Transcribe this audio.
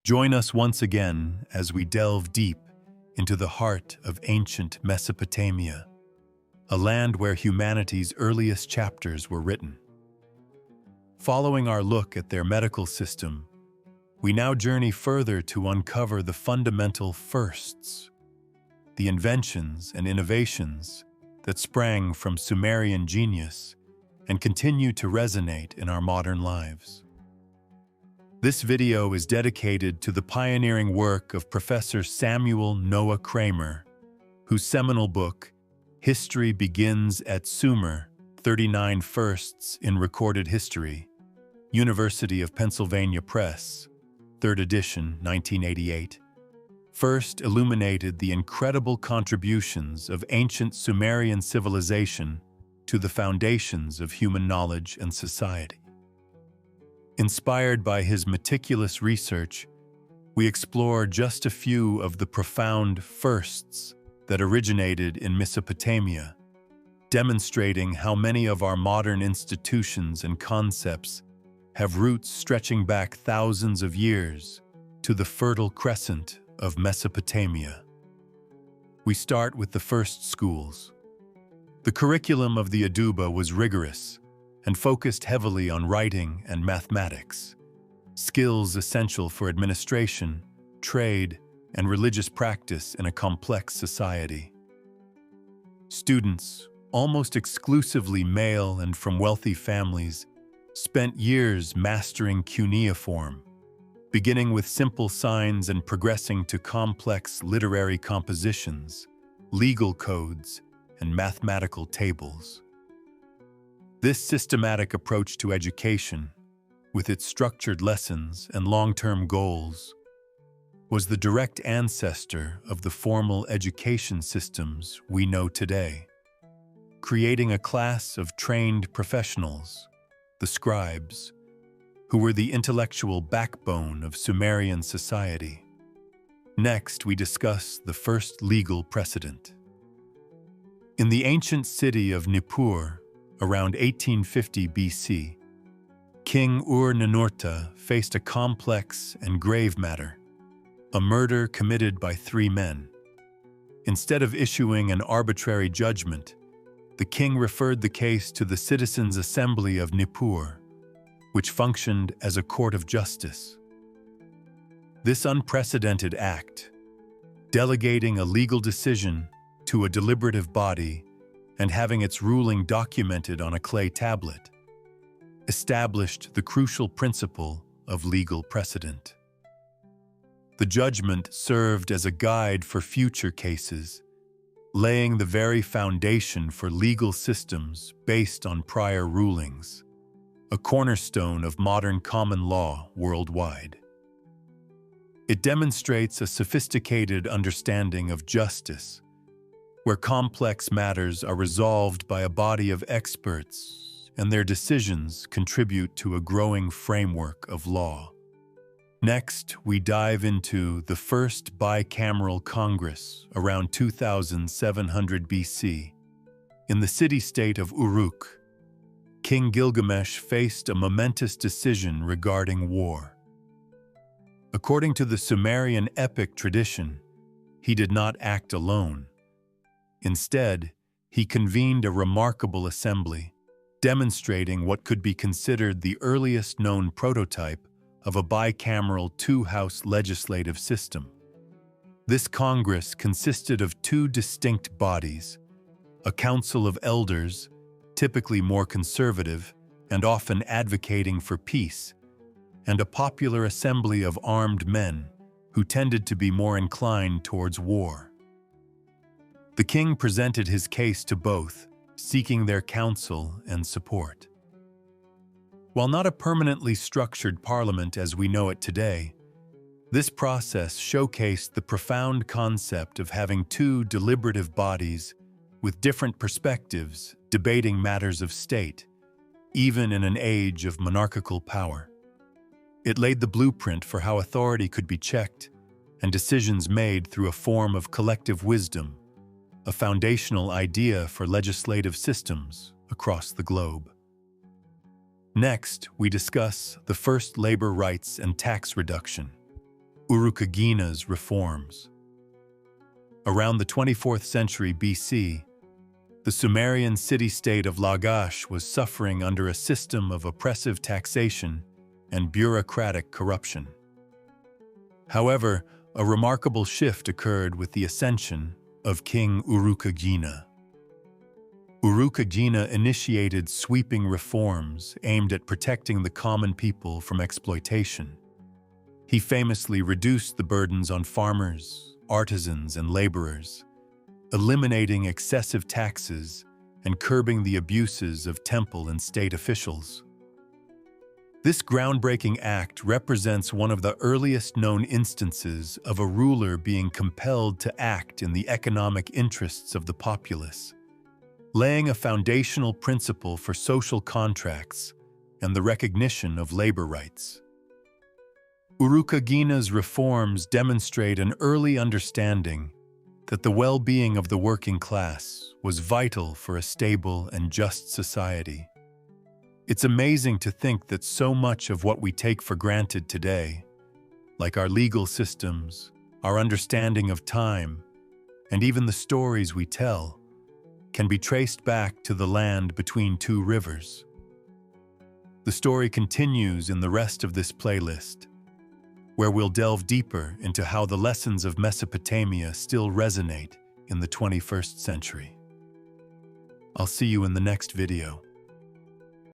Join us once again as we delve deep into the heart of ancient Mesopotamia, a land where humanity's earliest chapters were written. Following our look at their medical system, we now journey further to uncover the fundamental firsts, the inventions and innovations that sprang from Sumerian genius and continue to resonate in our modern lives. This video is dedicated to the pioneering work of Professor Samuel Noah Kramer, whose seminal book, History Begins at Sumer, 39 Firsts in Recorded History, University of Pennsylvania Press, 3rd edition, 1988, first illuminated the incredible contributions of ancient Sumerian civilization to the foundations of human knowledge and society. Inspired by his meticulous research, we explore just a few of the profound firsts that originated in Mesopotamia, demonstrating how many of our modern institutions and concepts have roots stretching back thousands of years to the Fertile Crescent of Mesopotamia. We start with the first schools. The curriculum of the Edubba was rigorous and focused heavily on writing and mathematics, skills essential for administration, trade, and religious practice in a complex society. Students, almost exclusively male and from wealthy families, spent years mastering cuneiform, beginning with simple signs and progressing to complex literary compositions, legal codes, and mathematical tables. This systematic approach to education, with its structured lessons and long-term goals, was the direct ancestor of the formal education systems we know today, creating a class of trained professionals, the scribes, who were the intellectual backbone of Sumerian society. Next, we discuss the first legal precedent. In the ancient city of Nippur, around 1850 BC, King Ur-Ninurta faced a complex and grave matter, a murder committed by 3 men. Instead of issuing an arbitrary judgment, the king referred the case to the Citizens' Assembly of Nippur, which functioned as a court of justice. This unprecedented act, delegating a legal decision to a deliberative body and having its ruling documented on a clay tablet, established the crucial principle of legal precedent. The judgment served as a guide for future cases, laying the very foundation for legal systems based on prior rulings, a cornerstone of modern common law worldwide. It demonstrates a sophisticated understanding of justice, where complex matters are resolved by a body of experts and their decisions contribute to a growing framework of law. Next, we dive into the first bicameral Congress around 2700 BC. In the city-state of Uruk, King Gilgamesh faced a momentous decision regarding war. According to the Sumerian epic tradition, he did not act alone. Instead, he convened a remarkable assembly, demonstrating what could be considered the earliest known prototype of a bicameral two-house legislative system. This Congress consisted of 2 distinct bodies, a council of elders, typically more conservative and often advocating for peace, and a popular assembly of armed men who tended to be more inclined towards war. The king presented his case to both, seeking their counsel and support. While not a permanently structured parliament as we know it today, this process showcased the profound concept of having 2 deliberative bodies with different perspectives debating matters of state, even in an age of monarchical power. It laid the blueprint for how authority could be checked and decisions made through a form of collective wisdom, a foundational idea for legislative systems across the globe. Next, we discuss the first labor rights and tax reduction. Urukagina's Reforms. Around the 24th century BC, the Sumerian city-state of Lagash was suffering under a system of oppressive taxation and bureaucratic corruption. However, a remarkable shift occurred with the ascension of King Urukagina. Urukagina initiated sweeping reforms aimed at protecting the common people from exploitation. He famously reduced the burdens on farmers, artisans, and laborers, eliminating excessive taxes and curbing the abuses of temple and state officials. This groundbreaking act represents one of the earliest known instances of a ruler being compelled to act in the economic interests of the populace, laying a foundational principle for social contracts and the recognition of labor rights. Urukagina's reforms demonstrate an early understanding that the well-being of the working class was vital for a stable and just society. It's amazing to think that so much of what we take for granted today, like our legal systems, our understanding of time, and even the stories we tell, can be traced back to the land between two rivers. The story continues in the rest of this playlist, where we'll delve deeper into how the lessons of Mesopotamia still resonate in the 21st century. I'll see you in the next video.